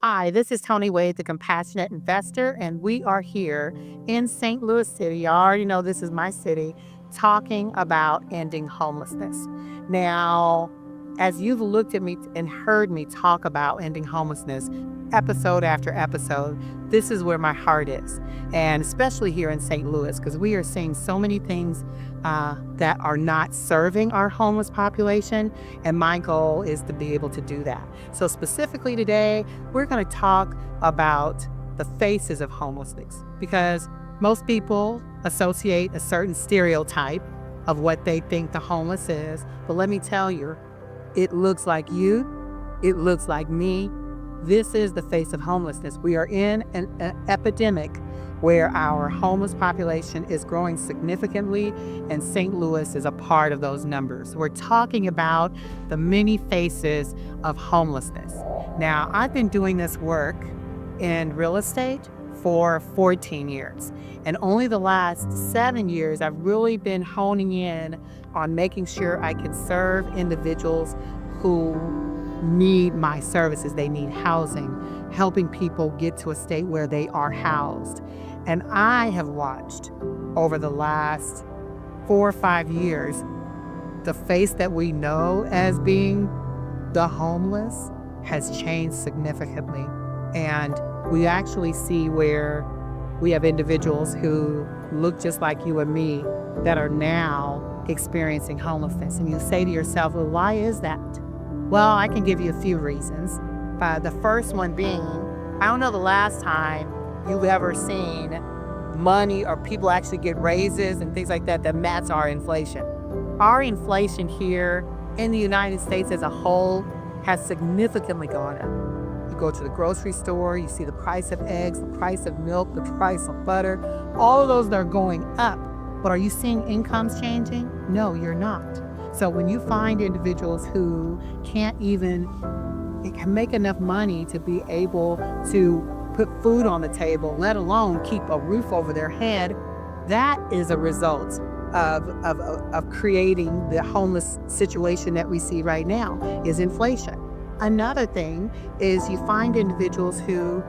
Hi, this is Toni Wade, the Compassionate Investor, and we are here in St. Louis City. You already know this is my city, talking about ending homelessness. Now, as you've looked at me and heard me talk about ending homelessness episode after episode, this is where my heart is. And especially here in St. Louis, because we are seeing so many things that are not serving our homeless population. And my goal is to be able to do that. So, specifically today, we're going to talk about the faces of homelessness because most people associate a certain stereotype of what they think the homeless is. But let me tell you, it looks like you, it looks like me. This is the face of homelessness. We are in an epidemic where our homeless population is growing significantly, and St. Louis is a part of those numbers. We're talking about the many faces of homelessness. Now, I've been doing this work in real estate for 14 years, and only the last 7 years I've really been honing in on making sure I can serve individuals who need my services. They need housing, helping people get to a state where they are housed. And I have watched over the last 4 or 5 years, the face that we know as being the homeless has changed significantly. And we actually see where we have individuals who look just like you and me that are now experiencing homelessness. And you say to yourself, well, why is that? Well, I can give you a few reasons. The first one being, I don't know the last time you've ever seen money or people actually get raises and things like that match our inflation. Our inflation here in the United States as a whole has significantly gone up. You go to the grocery store, you see the price of eggs, the price of milk, the price of butter, all of those are going up. But are you seeing incomes changing? No, you're not. So when you find individuals who can't even can make enough money to be able to put food on the table, let alone keep a roof over their head, that is a result of creating the homeless situation that we see right now is inflation. Another thing is you find individuals who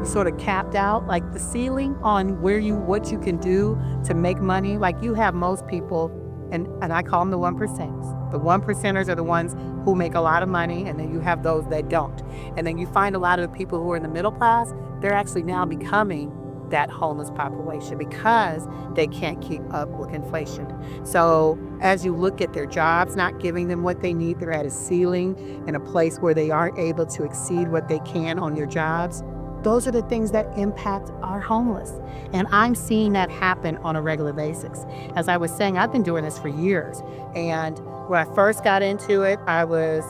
sort of capped out, like the ceiling on what you can do to make money. Like you have most people, and I call them the 1%. The 1%ers are the ones who make a lot of money, and then you have those that don't. And then you find a lot of the people who are in the middle class, they're actually now becoming that homeless population because they can't keep up with inflation. So as you look at their jobs not giving them what they need, they're at a ceiling in a place where they aren't able to exceed what they can on their jobs. Those are the things that impact our homeless. And I'm seeing that happen on a regular basis. As I was saying, I've been doing this for years. And when I first got into it, I was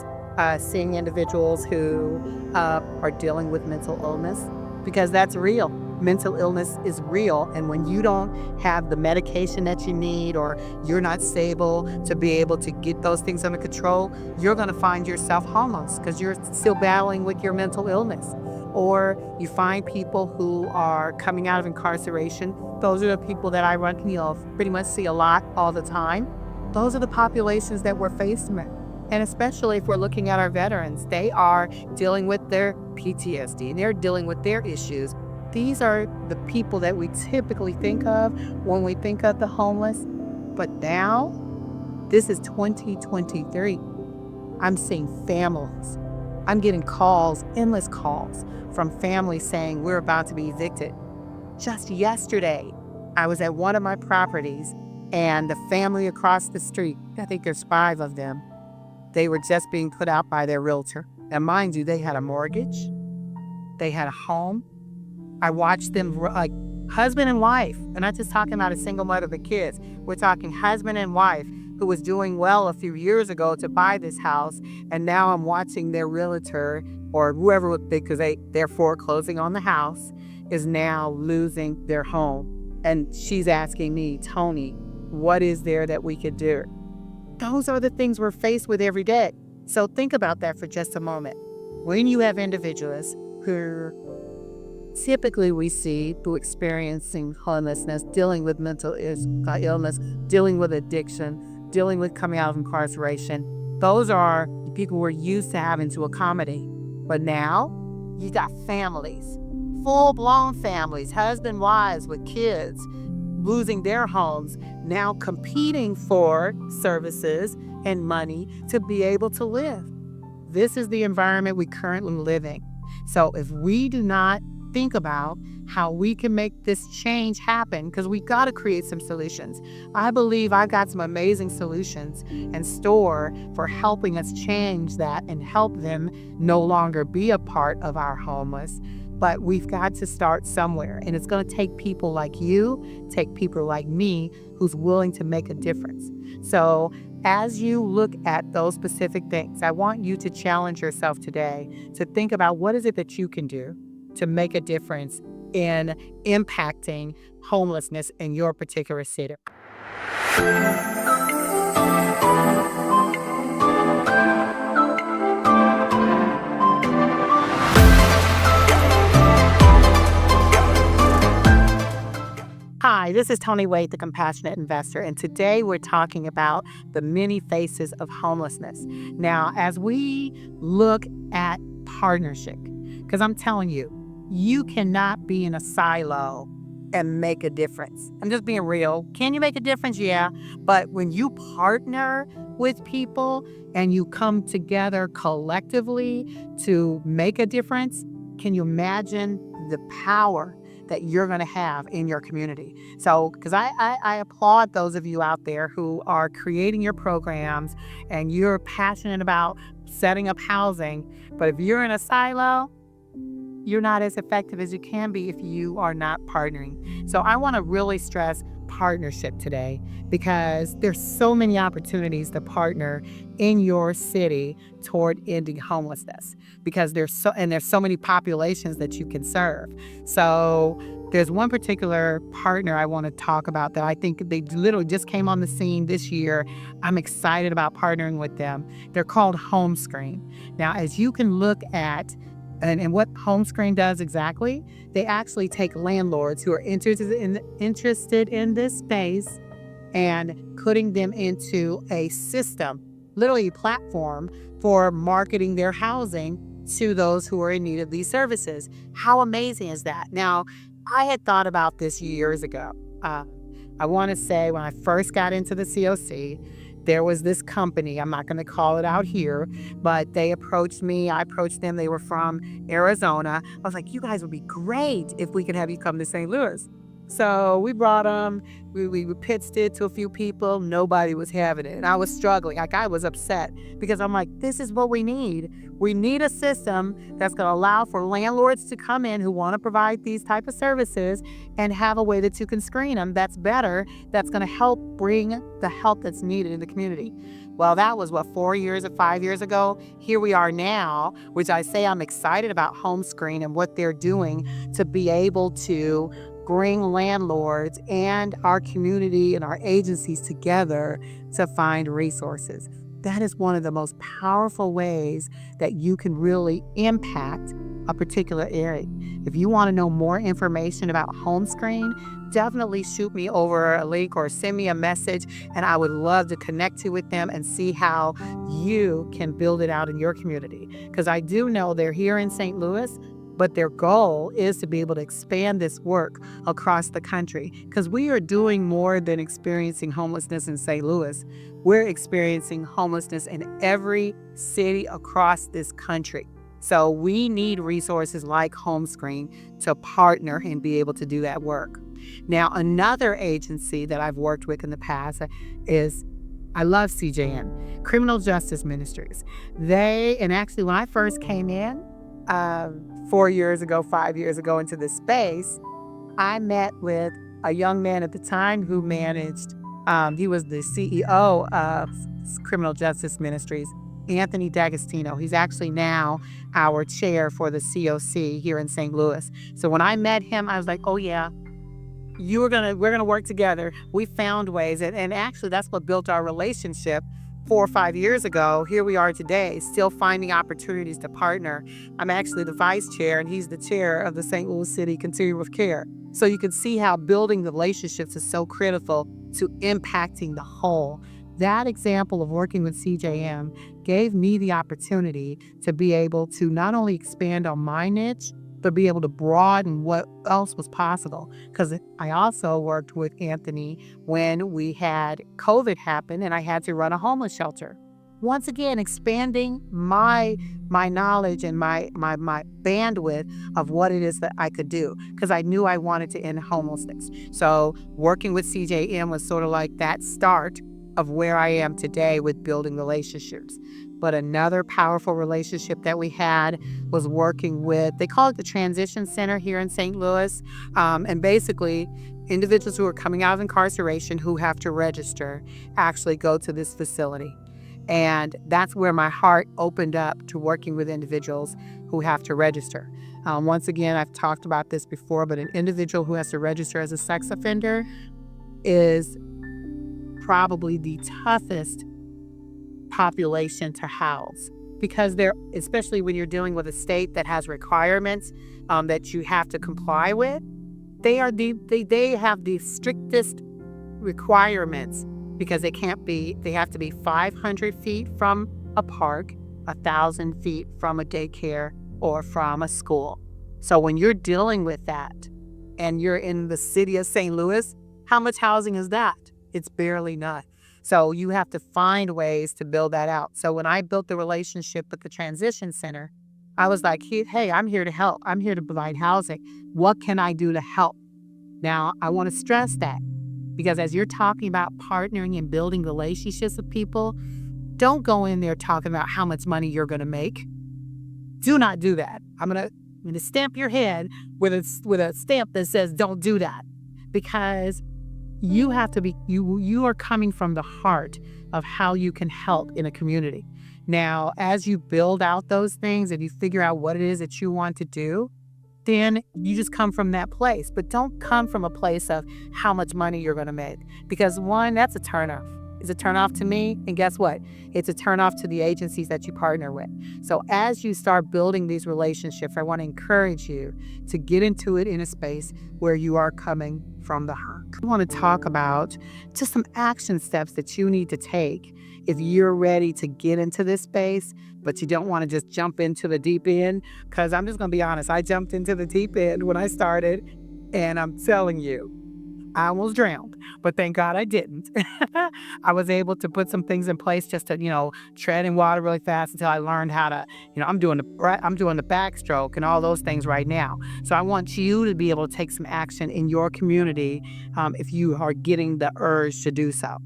seeing individuals who are dealing with mental illness because that's real. Mental illness is real. And when you don't have the medication that you need or you're not stable to be able to get those things under control, you're going to find yourself homeless because you're still battling with your mental illness. Or you find people who are coming out of incarceration. Those are the people that I pretty much see a lot all the time. Those are the populations that we're facing with. And especially if we're looking at our veterans, they are dealing with their PTSD. They're dealing with their issues. These are the people that we typically think of when we think of the homeless. But now, this is 2023. I'm seeing families. I'm getting calls, endless calls from families saying we're about to be evicted. Just yesterday, I was at one of my properties and the family across the street, I think there's 5 of them, they were just being put out by their realtor. And mind you, they had a mortgage, they had a home. I watched them like husband and wife. We're not just talking about a single mother with kids. We're talking husband and wife who was doing well a few years ago to buy this house. And now I'm watching their realtor or whoever, because they're foreclosing on the house, is now losing their home. And she's asking me, Toni, what is there that we could do? Those are the things we're faced with every day. So think about that for just a moment. When you have individuals who typically we see through experiencing homelessness, dealing with mental illness, dealing with addiction, dealing with coming out of incarceration, those are the people we're used to having to accommodate. But now You got families, full-blown families, husband, wives with kids, losing their homes, now competing for services and money to be able to live. This is the environment we currently live in. So if we do not think about how we can make this change happen, because we got to create some solutions. I believe I got some amazing solutions in store for helping us change that and help them no longer be a part of our homeless. But we've got to start somewhere. And it's going to take people like you, take people like me, who's willing to make a difference. So as you look at those specific things, I want you to challenge yourself today to think about what is it that you can do to make a difference in impacting homelessness in your particular city. Hi, this is Toni Wade, the Compassionate Investor, and today we're talking about the many faces of homelessness. Now, as we look at partnership, because I'm telling you, you cannot be in a silo and make a difference. I'm just being real. Can you make a difference? Yeah. But when you partner with people and you come together collectively to make a difference, can you imagine the power that you're going to have in your community? So, because I applaud those of you out there who are creating your programs and you're passionate about setting up housing. But if you're in a silo, you're not as effective as you can be if you are not partnering. So I want to really stress partnership today because there's so many opportunities to partner in your city toward ending homelessness because there's so many populations that you can serve. So there's one particular partner I want to talk about that I think they literally just came on the scene this year. I'm excited about partnering with them. They're called Homescreen. Now, as you can look at and what Homescreen does exactly, they actually take landlords who are interested in this space and putting them into a system, literally a platform for marketing their housing to those who are in need of these services. How amazing is that? Now, I had thought about this years ago. I want to say when I first got into the COC, there was this company, I'm not going to call it out here, but they approached me. I approached them. They were from Arizona. I was like, you guys would be great if we could have you come to St. Louis. So we brought them. We pitched it to a few people. Nobody was having it. And I was struggling. Like I was upset because I'm like, this is what we need. We need a system that's going to allow for landlords to come in who want to provide these type of services and have a way that you can screen them that's better, that's going to help bring the help that's needed in the community. Well, that was 4 years or 5 years ago. Here we are now, which I say I'm excited about Homescreen and what they're doing to be able to bring landlords and our community and our agencies together to find resources. That is one of the most powerful ways that you can really impact a particular area. If you want to know more information about Homescreen, definitely shoot me over a link or send me a message, and I would love to connect you with them and see how you can build it out in your community. Because I do know they're here in St. Louis, but their goal is to be able to expand this work across the country because we are doing more than experiencing homelessness in St. Louis. We're experiencing homelessness in every city across this country. So we need resources like Homescreen to partner and be able to do that work. Now, another agency that I've worked with in the past is I love CJN, Criminal Justice Ministries. And actually when I first came in, 4 years ago, 5 years ago into this space, I met with a young man at the time who managed, he was the CEO of Criminal Justice Ministries, Anthony D'Agostino. He's actually now our chair for the COC here in St. Louis. So when I met him, I was like, oh yeah, we're gonna work together. We found ways, and actually that's what built our relationship 4 or 5 years ago. Here we are today, still finding opportunities to partner. I'm actually the vice chair, and he's the chair of the St. Louis City Continuum of Care. So you can see how building relationships is so critical to impacting the whole. That example of working with CJM gave me the opportunity to be able to not only expand on my niche, but be able to broaden what else was possible. Because I also worked with Anthony when we had COVID happen and I had to run a homeless shelter. Once again, expanding my knowledge and my bandwidth of what it is that I could do, because I knew I wanted to end homelessness. So working with CJM was sort of like that start of where I am today with building relationships. But another powerful relationship that we had was working with, they call it the Transition Center here in St. Louis. And basically, individuals who are coming out of incarceration who have to register actually go to this facility. And that's where my heart opened up to working with individuals who have to register. Once again, I've talked about this before, but an individual who has to register as a sex offender is probably the toughest population to house, because they're, especially when you're dealing with a state that has requirements that you have to comply with, they have the strictest requirements, because they have to be 500 feet from a park, 1,000 feet from a daycare or from a school. So when you're dealing with that and you're in the city of St. Louis, how much housing is that? It's barely none. So you have to find ways to build that out. So when I built the relationship with the Transition Center, I was like, hey, I'm here to help. I'm here to provide housing. What can I do to help? Now, I want to stress that, because as you're talking about partnering and building relationships with people, don't go in there talking about how much money you're going to make. Do not do that. I'm gonna stamp your head with a stamp that says don't do that, because you have to be, you are coming from the heart of how you can help in a community. Now, as you build out those things and you figure out what it is that you want to do, then you just come from that place. But don't come from a place of how much money you're going to make, because one, that's a turnoff. It's a turnoff to me, and guess what? It's a turnoff to the agencies that you partner with. So as you start building these relationships, I want to encourage you to get into it in a space where you are coming from the heart. I want to talk about just some action steps that you need to take if you're ready to get into this space, but you don't want to just jump into the deep end. Because I'm just going to be honest, I jumped into the deep end when I started, and I'm telling you, I almost drowned, but thank God I didn't. I was able to put some things in place just to, tread in water really fast until I learned how to, I'm doing the backstroke and all those things right now. So I want you to be able to take some action in your community if you are getting the urge to do so.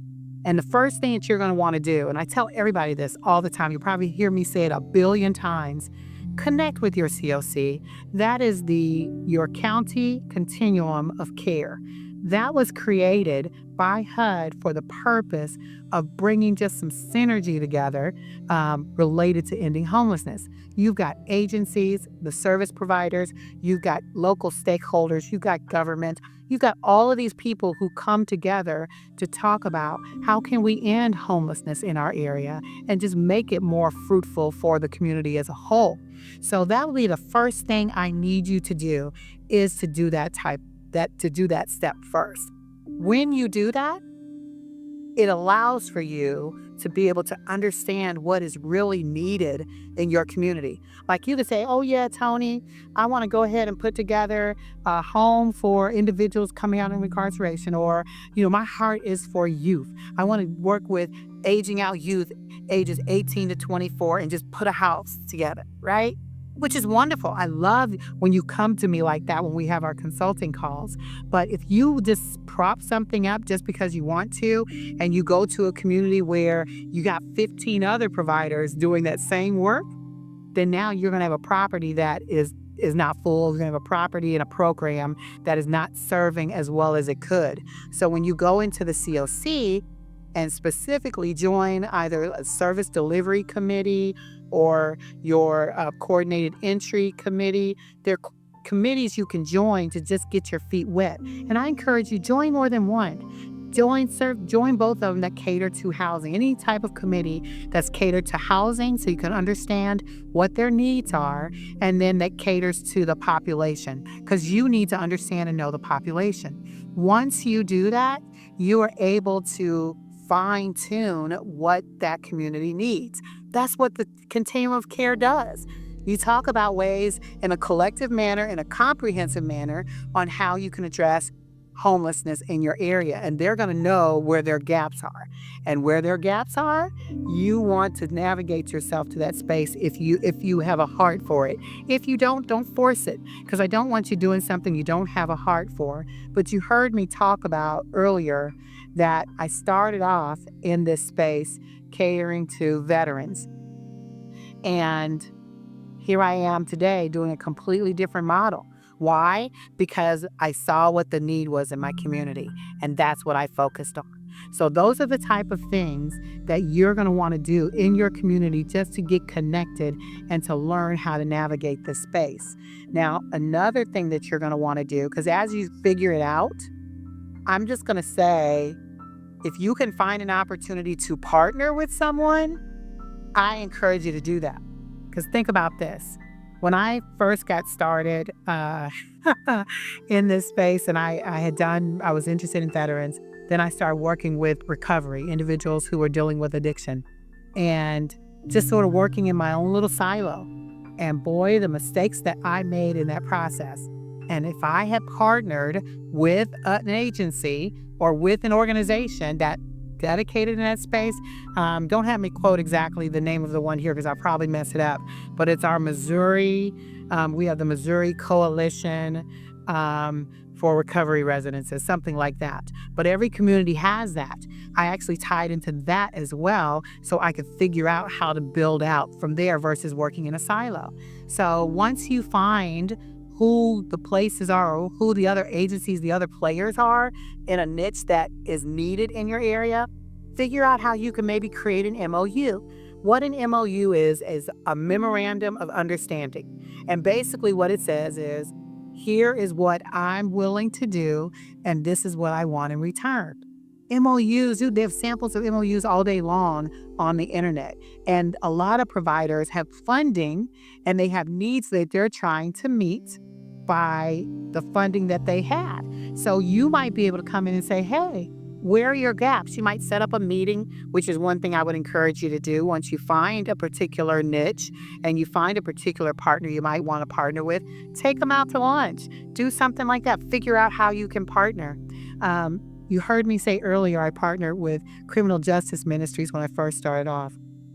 And the first thing that you're going to want to do, and I tell everybody this all the time, you probably hear me say it a billion times, connect with your COC. That is your county continuum of care. That was created by HUD for the purpose of bringing just some synergy together related to ending homelessness. You've got agencies, the service providers, you've got local stakeholders, you've got government, you've got all of these people who come together to talk about how can we end homelessness in our area and just make it more fruitful for the community as a whole. So that will be the first thing I need you to do, is to do that step first. When you do that, it allows for you to be able to understand what is really needed in your community. Like you could say, oh yeah, Toni, I want to go ahead and put together a home for individuals coming out of incarceration, or, my heart is for youth. I want to work with aging out youth ages 18 to 24 and just put a house together, right? Which is wonderful. I love when you come to me like that when we have our consulting calls. But if you just prop something up just because you want to, and you go to a community where you got 15 other providers doing that same work, then now you're going to have a property that is not full. You're going to have a property and a program that is not serving as well as it could. So when you go into the COC and specifically join either a service delivery committee or your coordinated entry committee, there are committees you can join to just get your feet wet. And I encourage you, join more than one. Join both of them that cater to housing. Any type of committee that's catered to housing, so you can understand what their needs are, and then that caters to the population, because you need to understand and know the population. Once you do that, you are able to fine tune what that community needs. That's what the continuum of care does. You talk about ways in a collective manner, in a comprehensive manner, on how you can address homelessness in your area, and they're going to know where their gaps are. And where their gaps are, you want to navigate yourself to that space if you have a heart for it. If you don't force it, because I don't want you doing something you don't have a heart for. But you heard me talk about earlier that I started off in this space catering to veterans, and here I am today doing a completely different model. Why? Because I saw what the need was in my community, and that's what I focused on. So those are the type of things that you're going to want to do in your community just to get connected and to learn how to navigate this space. Now, another thing that you're going to want to do, because as you figure it out, I'm just going to say, if you can find an opportunity to partner with someone, I encourage you to do that. Because think about this. When I first got started in this space, and I was interested in veterans, then I started working with recovery, individuals who were dealing with addiction, and just sort of working in my own little silo. And boy, the mistakes that I made in that process. And if I had partnered with an agency or with an organization that dedicated in that space, don't have me quote exactly the name of the one here because I'll probably mess it up, but it's our Missouri, we have the Missouri Coalition for Recovery Residences, something like that. But every community has that. I actually tied into that as well so I could figure out how to build out from there versus working in a silo. So once you find who the places are or who the other agencies, the other players are in a niche that is needed in your area, figure out how you can maybe create an MOU. What an MOU is a memorandum of understanding. And basically what it says is, here is what I'm willing to do, and this is what I want in return. MOUs, dude, they have samples of MOUs all day long on the internet. And a lot of providers have funding and they have needs that they're trying to meet by the funding that they had. So you might be able to come in and say, hey, where are your gaps? You might set up a meeting, which is one thing I would encourage you to do. Once you find a particular niche and you find a particular partner you might want to partner with, take them out to lunch. Do something like that. Figure out how you can partner. You heard me say earlier, I partnered with Criminal Justice Ministries when I first started off.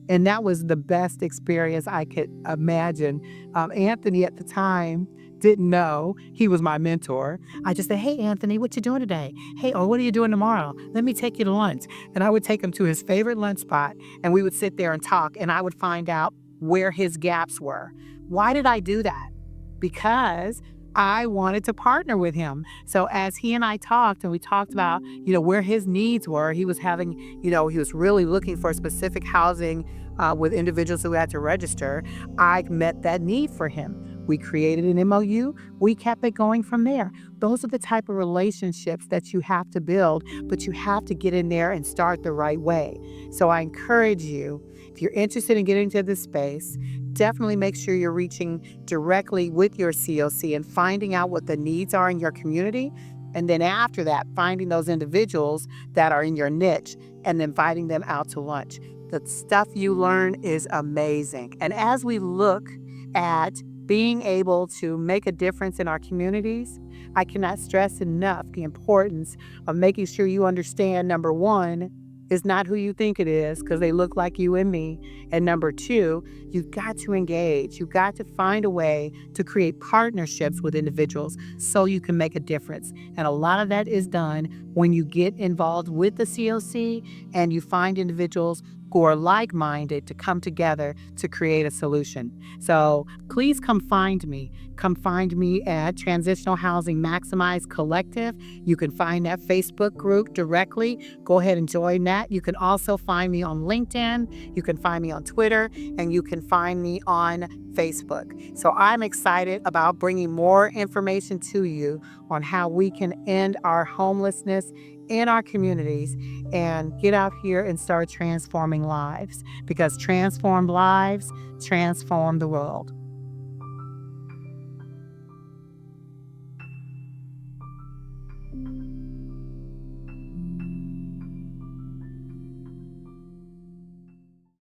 And that was the best experience I could imagine. Anthony at the time didn't know he was my mentor. I just said, hey, Anthony, what you doing today? Hey, what are you doing tomorrow? Let me take you to lunch. And I would take him to his favorite lunch spot, and we would sit there and talk, and I would find out where his gaps were. Why did I do that? Because I wanted to partner with him. So as he and I talked, and we talked about, where his needs were, he was having, he was really looking for specific housing with individuals who had to register. I met that need for him. We created an MOU. We kept it going from there. Those are the type of relationships that you have to build, but you have to get in there and start the right way. So I encourage you, if you're interested in getting into this space, definitely make sure you're reaching directly with your COC and finding out what the needs are in your community. And then after that, finding those individuals that are in your niche and inviting them out to lunch. The stuff you learn is amazing. And as we look at being able to make a difference in our communities, I cannot stress enough the importance of making sure you understand, number one, is not who you think it is because they look like you and me. And number two, you've got to engage. You've got to find a way to create partnerships with individuals so you can make a difference. And a lot of that is done when you get involved with the COC and you find individuals who are like-minded to come together to create a solution. So please come find me. Come find me at Transitional Housing Maximize Collective. You can find that Facebook group directly. Go ahead and join that. You can also find me on LinkedIn. You can find me on Twitter, and you can find me on Facebook. So I'm excited about bringing more information to you on how we can end our homelessness in our communities and get out here and start transforming lives, because transformed lives transform the world.